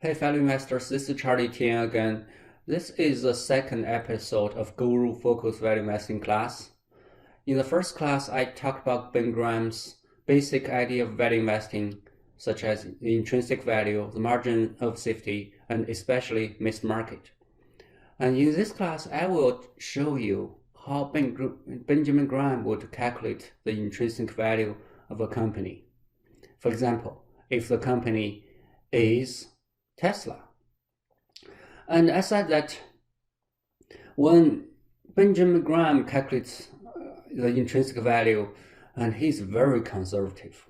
Hey fellow investors, this is Charlie Tian again. This is the second episode of GuruFocus value investing class. In the first class, I talked about Ben Graham's basic idea of value investing, such as the intrinsic value, the margin of safety, and especially missed market. And in this class, I will show you how Benjamin Graham would calculate the intrinsic value of a company. For example, if the company is Tesla. And I said that when Benjamin Graham calculates the intrinsic value, and he's very conservative.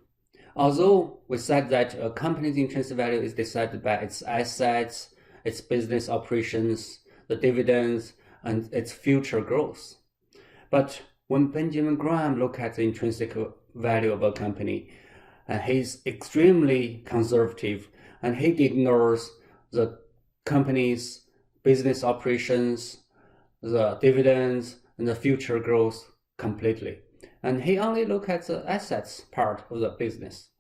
Although we said that a company's intrinsic value is decided by its assets, its business operations, the dividends, and its future growth. But when Benjamin Graham looks at the intrinsic value of a company, he's extremely conservative, and he ignores the company's business operations, the dividends, and the future growth completely. And he only looks at the assets part of the business.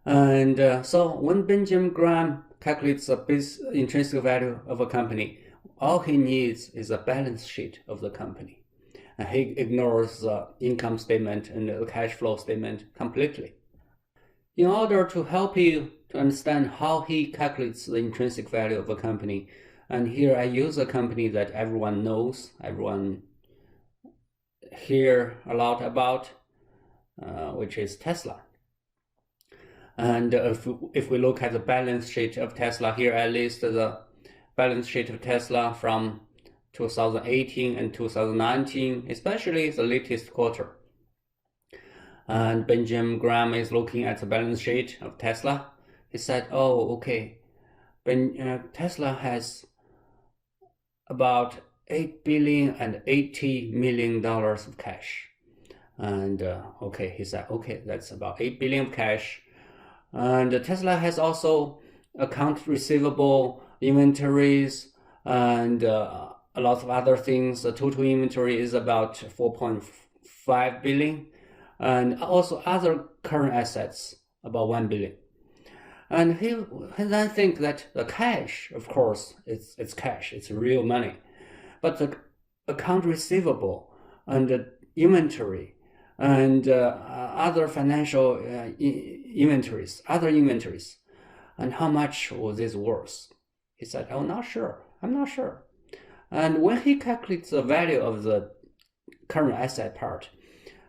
And so when Benjamin Graham calculates the intrinsic value of a company, all he needs is a balance sheet of the company. And he ignores the income statement and the cash flow statement completely. In order to help you to understand how he calculates the intrinsic value of a company, and here I use a company that everyone knows, everyone hear a lot about, which is Tesla. And if we look at the balance sheet of Tesla, here I list the balance sheet of Tesla from 2018 and 2019, especially the latest quarter. And Benjamin Graham is looking at the balance sheet of Tesla. He said, oh, okay, Tesla has about $8 billion and $80 million of cash. And okay, he said, okay, that's about $8 billion of cash. And Tesla has also account receivable, inventories, and a lot of other things. The total inventory is about 4.5 billion. And also other current assets, about 1 billion. And he then think that the cash, of course, it's cash, it's real money. But the account receivable and the inventory and other financial inventories, and how much was this worth? He said, oh, not sure, I'm not sure. And when he calculates the value of the current asset part,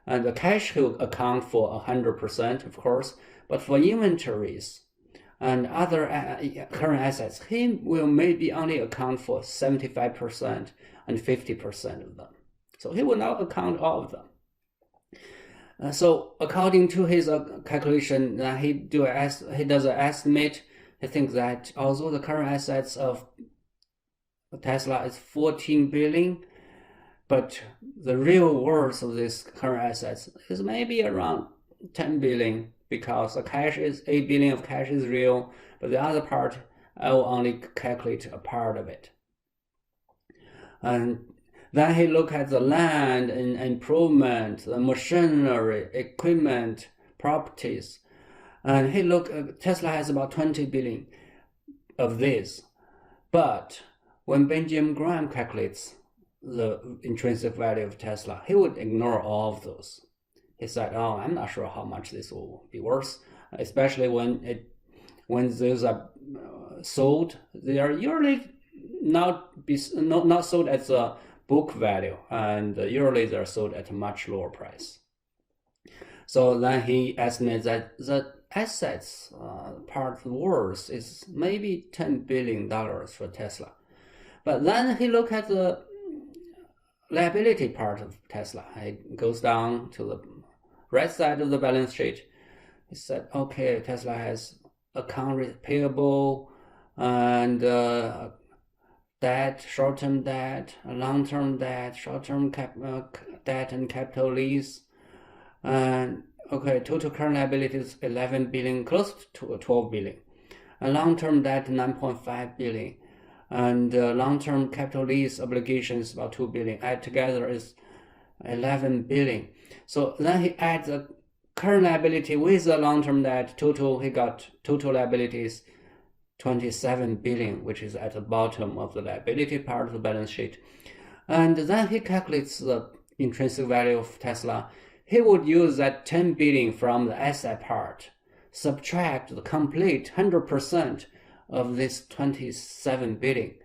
and the cash will account for 100%, of course, but for inventories and other current assets, he will maybe only account for 75% and 50% of them. So he will not account all of them. So according to his calculation, he does an estimate. He thinks that although the current assets of Tesla is 14 billion, but the real worth of this current assets is maybe around 10 billion, because the cash is 8 billion of cash is real, but the other part, I will only calculate a part of it. And then he look at the land and improvement, the machinery, equipment, properties, and he look, Tesla has about 20 billion of this. But when Benjamin Graham calculates the intrinsic value of Tesla, he would ignore all of those. He said, oh, I'm not sure how much this will be worth, especially when those are sold. They are usually not sold at the book value, and usually they're sold at a much lower price. So then he estimates that the assets part worth is maybe $10 billion for Tesla. But then he looked at the liability part of Tesla. It goes down to the right side of the balance sheet. He said, okay, Tesla has account payable and debt, short-term debt, long-term debt, short-term debt and capital lease. And okay, total current liabilities 11 billion, close to 12 billion. And long-term debt 9.5 billion. And long-term capital lease obligations about 2 billion. Add together is 11 billion. So then he adds the current liability with the long-term debt. Total, he got total liabilities 27 billion, which is at the bottom of the liability part of the balance sheet. And then he calculates the intrinsic value of Tesla. He would use that 10 billion from the asset part, subtract the complete 100% of this 27 billion.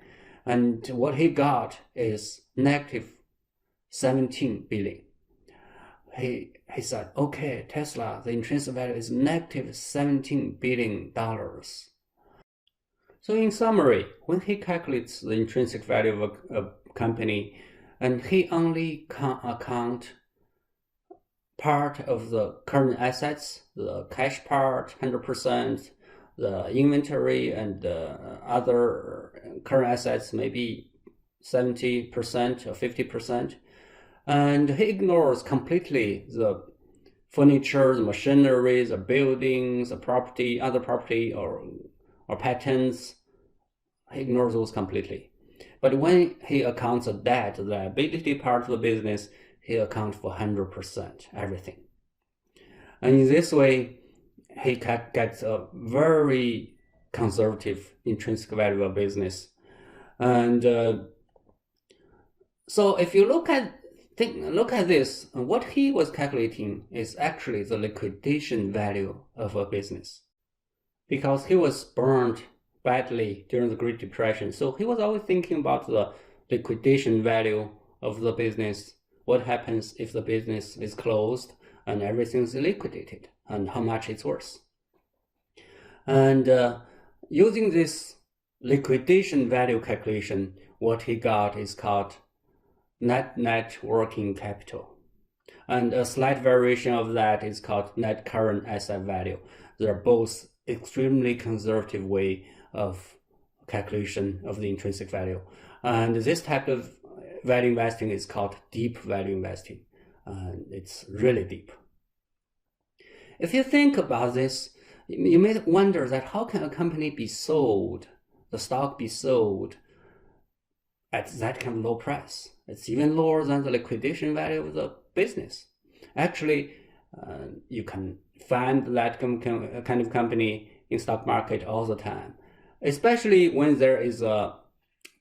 And what he got is negative 17 billion. He said, okay, Tesla, the intrinsic value is negative $17 billion. So in summary, when he calculates the intrinsic value of a company, and he only account part of the current assets, the cash part, 100%, the inventory and other current assets, maybe 70% or 50%. And he ignores completely the furniture, the machinery, the buildings, the property, other property or patents. He ignores those completely. But when he accounts the debt, the liability part of the business, he accounts for 100%, everything. And in this way, he gets a very conservative intrinsic value of business. And so if you look at this, what he was calculating is actually the liquidation value of a business, because he was burned badly during the Great Depression. So he was always thinking about the liquidation value of the business. What happens if the business is closed and everything's liquidated, and how much it's worth. And using this liquidation value calculation, what he got is called net working capital. And a slight variation of that is called net current asset value. They're both extremely conservative way of calculation of the intrinsic value. And this type of value investing is called deep value investing. And it's really deep. If you think about this, you may wonder that how can a company be sold, the stock be sold at that kind of low price? It's even lower than the liquidation value of the business. Actually, you can find that kind of company in stock market all the time, especially when there is a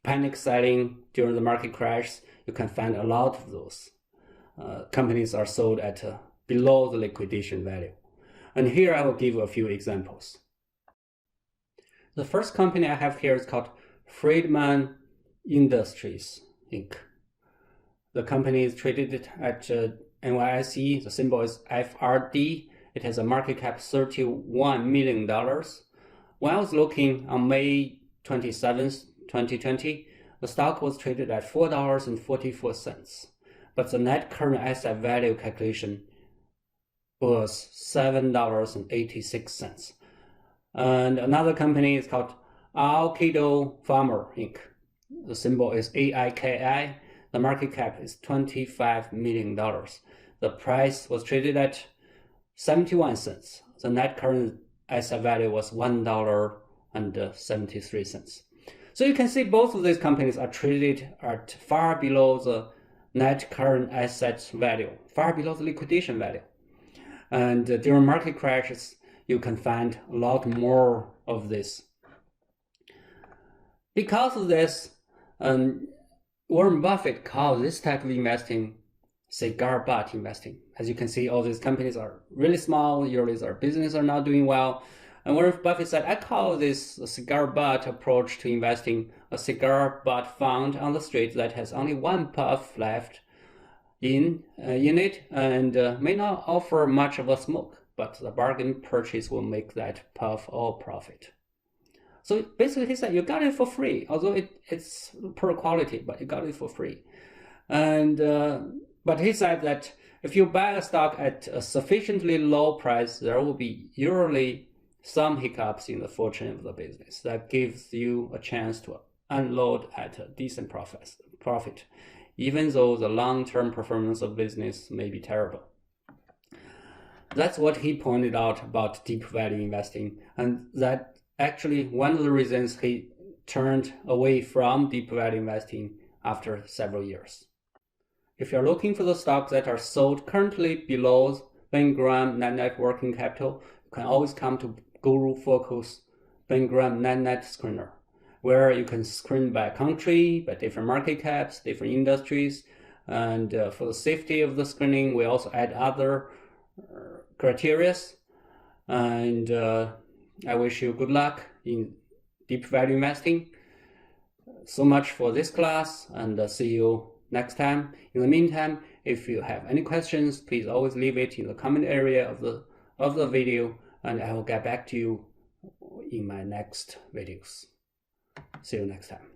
panic selling during the market crash. You can find a lot of those companies are sold at below the liquidation value. And here I will give a few examples. The first company I have here is called Friedman Industries, Inc. The company is traded at NYSE. The symbol is FRD. It has a market cap $31 million. When I was looking on May 27th, 2020, the stock was traded at $4.44. But the net current asset value calculation was $7.86. And another company is called Alkido Farmer, Inc. The symbol is AIKI. The market cap is $25 million. The price was traded at 71 cents. The net current asset value was $1.73. So you can see both of these companies are traded at far below the net current asset value, far below the liquidation value. And during market crashes, you can find a lot more of this. Because of this, Warren Buffett calls this type of investing cigar butt investing. As you can see, all these companies are really small, usually their business are not doing well. And Warren Buffett said, I call this a cigar butt approach to investing, a cigar butt fund on the street that has only one puff left in it and may not offer much of a smoke, but the bargain purchase will make that puff all profit. So basically he said, you got it for free, although it's poor quality, but you got it for free. And but he said that if you buy a stock at a sufficiently low price, there will be usually some hiccups in the fortune of the business that gives you a chance to unload at a decent profit, even though the long-term performance of business may be terrible. That's what he pointed out about deep value investing, and that actually one of the reasons he turned away from deep value investing after several years. If you're looking for the stocks that are sold currently below Ben Graham net working capital, you can always come to GuruFocus Fangram NetNet screener, where you can screen by country, by different market caps, different industries. And for the safety of the screening, we also add other criteria. And I wish you good luck in deep value investing. So much for this class, and see you next time. In the meantime, if you have any questions, please always leave it in the comment area of the video, and I will get back to you in my next videos. See you next time.